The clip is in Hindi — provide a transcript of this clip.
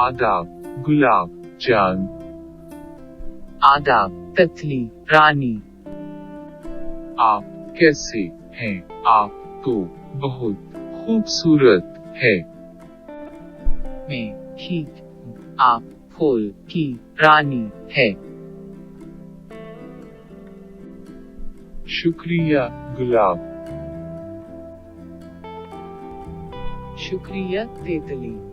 आदाब, गुलाब, चांद। आदाब, तितली, रानी। आप कैसे हैं? आप तो बहुत खूबसूरत है। मैं ठीक हूँ। आप फूल की रानी है। शुक्रिया, गुलाब। शुक्रिया, तितली।